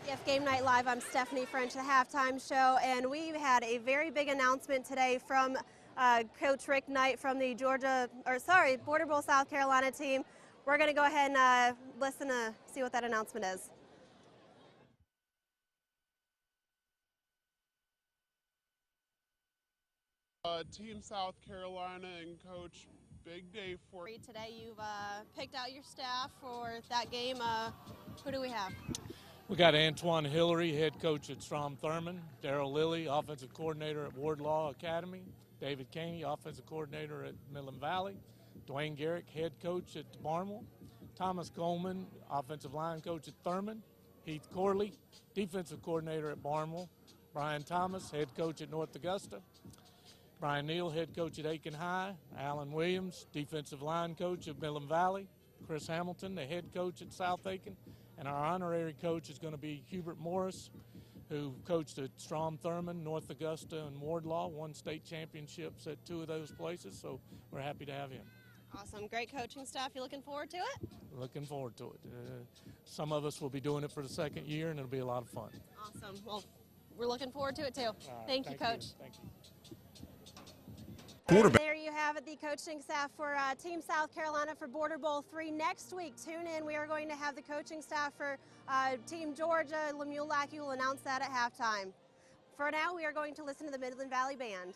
WJBF Game Night Live. I'm Stephanie French, the halftime show, and we've had a very big announcement today from Coach Rick Knight from the Border Bowl South Carolina team. We're going to go ahead and listen to see what that announcement is. Team South Carolina and Coach, big day for today. You've picked out your staff for that game. Who do we have? We got Antoine Hillary, head coach at Strom Thurmond, Darrell Lilly, offensive coordinator at Wardlaw Academy, David Caney, offensive coordinator at Midland Valley, Dwayne Garrick, head coach at Barnwell, Thomas Coleman, offensive line coach at Thurmond, Heath Corley, defensive coordinator at Barnwell, Brian Thomas, head coach at North Augusta, Brian Neal, head coach at Aiken High, Alan Williams, defensive line coach at Midland Valley, Chris Hamilton, the head coach at South Aiken, and our honorary coach is going to be Hubert Morris, who coached at Strom Thurmond, North Augusta, and Wardlaw, won state championships at 2 of those places, so we're happy to have him. Awesome. Great coaching staff. You looking forward to it? Looking forward to it. Some of us will be doing it for the second year, and it'll be a lot of fun. Awesome. Well, we're looking forward to it, too. Thank you, Coach. Thank you. There you have it, the coaching staff for Team South Carolina for Border Bowl 3. Next week, tune in. We are going to have the coaching staff for Team Georgia. Lemuel Lackey will announce that at halftime. For now, we are going to listen to the Midland Valley Band.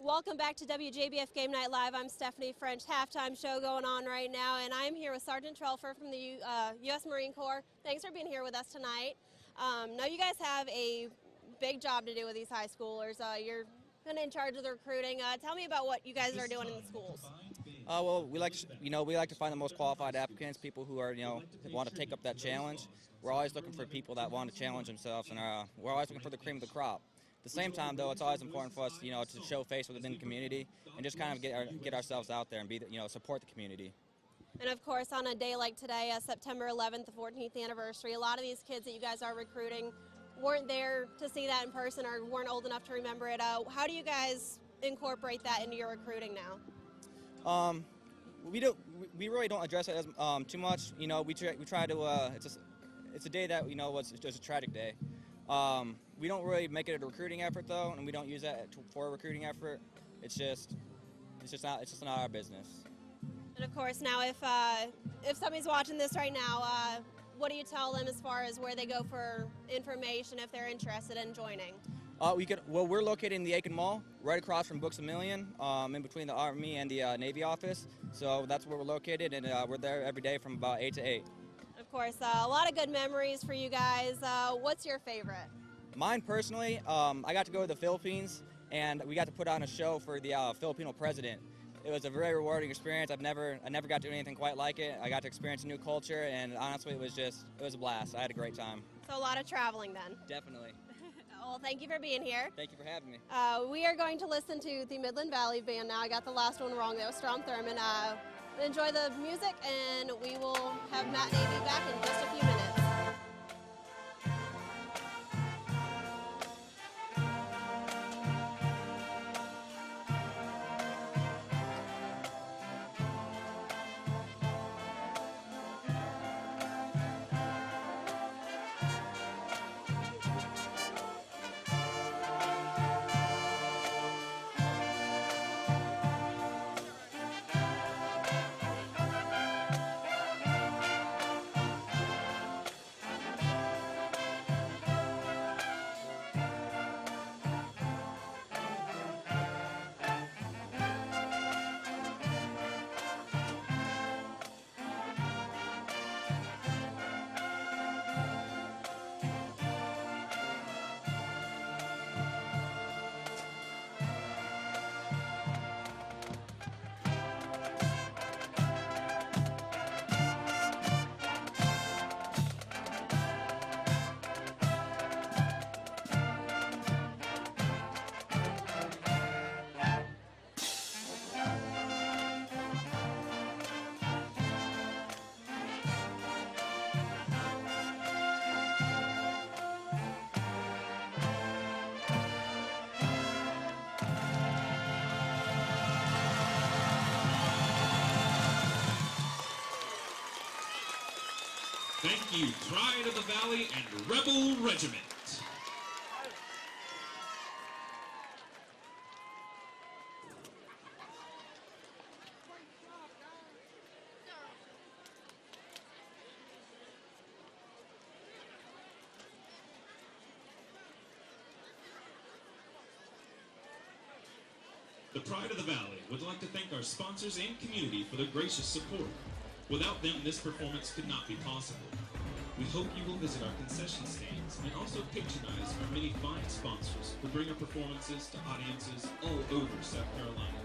Welcome back to WJBF Game Night Live. I'm Stephanie French. Halftime show going on right now, and I'm here with Sergeant Trelfer from the U.S. Marine Corps. Thanks for being here with us tonight. Now you guys have a big job to do with these high schoolers. You're kind of in charge of the recruiting. Tell me about what you guys are doing in the schools. Well, we like to find the most qualified applicants, people who are want to take up that challenge. We're always looking for people that want to challenge themselves, and we're always looking for the cream of the crop. At the same time, though, it's always important for us, to show face within the community and just kind of get ourselves out there and support the community. And of course, on a day like today, September 11th, the 14th anniversary, a lot of these kids that you guys are recruiting weren't there to see that in person or weren't old enough to remember it. How do you guys incorporate that into your recruiting now? We really don't address it as too much. We try to. It's a day that was just a tragic day. We don't really make it a recruiting effort though, and we don't use that for a recruiting effort. It's just not our business. And of course, now if somebody's watching this right now, what do you tell them as far as where they go for information if they're interested in joining? We're located in the Aiken Mall, right across from Books A Million, in between the Army and the Navy office. So that's where we're located, and we're there every day from about 8 to 8. Of course, a lot of good memories for you guys. What's your favorite? Mine personally, I got to go to the Philippines and we got to put on a show for the Filipino president. It was a very rewarding experience. I never got to do anything quite like it. I got to experience a new culture, and honestly, it was a blast. I had a great time. So a lot of traveling then. Definitely. Well, thank you for being here. Thank you for having me. We are going to listen to the Midland Valley Band now. I got the last one wrong. That was Strom Thurmond. Enjoy the music, and we will have Matt and Amy back in just a few minutes. Thank you, Pride of the Valley and Rebel Regiment. The Pride of the Valley would like to thank our sponsors and community for their gracious support. Without them, this performance could not be possible. We hope you will visit our concession stands and also patronize our many fine sponsors who bring our performances to audiences all over South Carolina.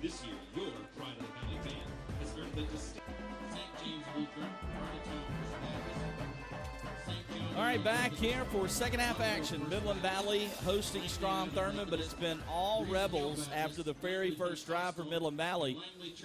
This year, your Pride of the Valley band has earned the distinct St. James Lutheran All right, back here for second half action. Midland Valley hosting Strom Thurmond, but it's been all Rebels after the very first drive for Midland Valley.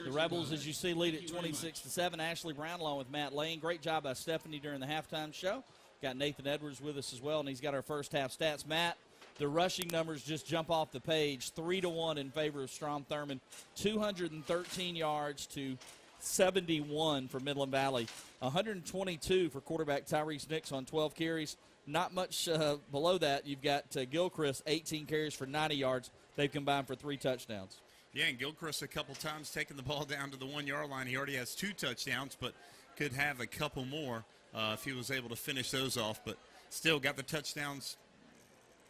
The Rebels, as you see, lead at 26-7. Ashley Brown along with Matt Lane. Great job by Stephanie during the halftime show. Got Nathan Edwards with us as well, and he's got our first half stats. Matt, the rushing numbers just jump off the page. 3-1 in favor of Strom Thurmond. 213 yards to 71 for Midland Valley. 122 for quarterback Tyrese Nix on 12 carries. Not much below that. You've got Gilchrist, 18 carries for 90 yards. They've combined for 3 touchdowns. Yeah, and Gilchrist a couple times taking the ball down to the 1-yard line. He already has 2 touchdowns, but could have a couple more if he was able to finish those off. But still got the touchdowns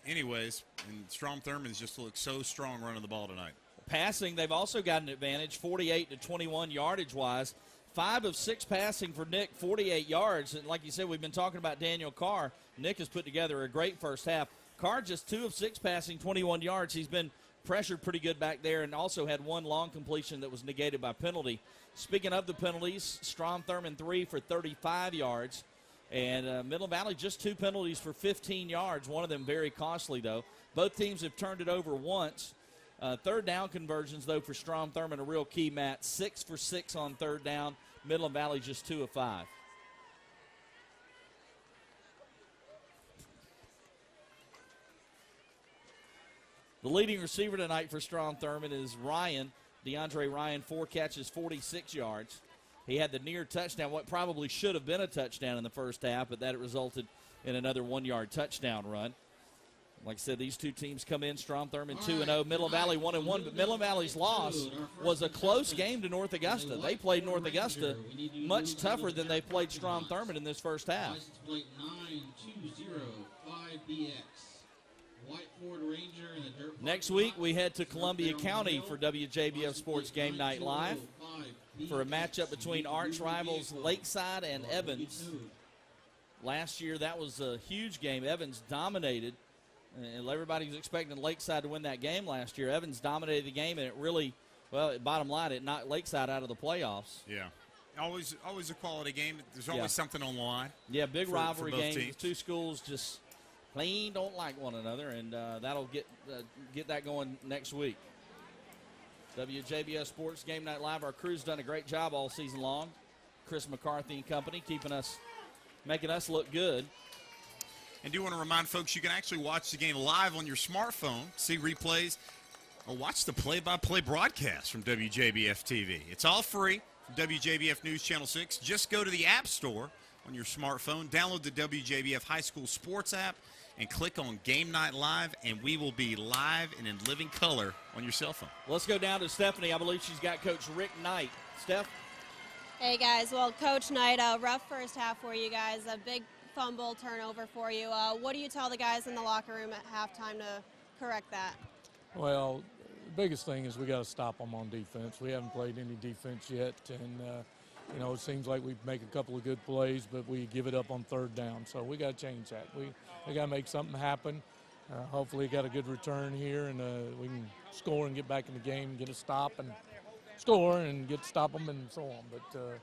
anyways. And Strom Thurmond's just looked so strong running the ball tonight. Passing, they've also got an advantage, 48-21 yardage-wise. 5 of 6 passing for Nick, 48 yards. And like you said, we've been talking about Daniel Carr. Nick has put together a great first half. Carr just 2 of 6 passing, 21 yards. He's been pressured pretty good back there and also had 1 long completion that was negated by penalty. Speaking of the penalties, Strom Thurmond 3 for 35 yards. And Midland Valley just 2 penalties for 15 yards, one of them very costly, though. Both teams have turned it over once. Third down conversions, though, for Strom Thurmond, a real key, Matt. 6 for 6 on third down. Midland Valley just 2 of 5. The leading receiver tonight for Strom Thurmond is Ryan. DeAndre Ryan, 4 catches, 46 yards. He had the near touchdown, what probably should have been a touchdown in the first half, but that resulted in another 1-yard touchdown run. Like I said, these two teams come in, Strom Thurmond 2-0, Midland Valley 1-1, but Midland Valley's loss was a close game to North Augusta. They played North Augusta much tougher than they played Strom Thurmond in this first half. Next week, we head to Columbia County for WJBF Sports Game Night Live for a matchup between arch rivals Lakeside and Evans. Last year, that was a huge game. Evans dominated And everybody was expecting Lakeside to win that game last year. Evans dominated the game, and it really, well, bottom line, it knocked Lakeside out of the playoffs. Yeah. Always a quality game. There's always something on the line. Yeah, big rivalry both game. The teams. two schools just plain don't like one another, and that'll get that going next week. WJBF Sports Game Night Live. Our crew's done a great job all season long. Chris McCarthy and company making us look good. And do want to remind folks you can actually watch the game live on your smartphone, see replays, or watch the play-by-play broadcast from WJBF TV. It's all free from WJBF News Channel 6. Just go to the App Store on your smartphone, download the WJBF High School Sports app, and click on Game Night Live, and we will be live and in living color on your cell phone. Let's go down to Stephanie. I believe she's got Coach Rick Knight. Steph? Hey, guys. Well, Coach Knight, a rough first half for you guys, a big fumble turnover for you. What do you tell the guys in the locker room at halftime to correct that? Well, the biggest thing is we got to stop them on defense. We haven't played any defense yet, and it seems like we make a couple of good plays, but we give it up on third down. So we got to change that. We got to make something happen. Hopefully, got a good return here, and we can score and get back in the game, get a stop and score and stop them and so on. But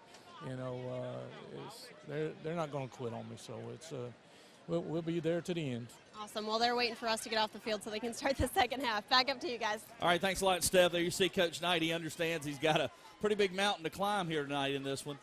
they're not going to quit on me, so we'll be there to the end. Awesome. Well, they're waiting for us to get off the field so they can start the second half. Back up to you guys. All right, thanks a lot, Steph. There you see Coach Knight. He understands he's got a pretty big mountain to climb here tonight in this one.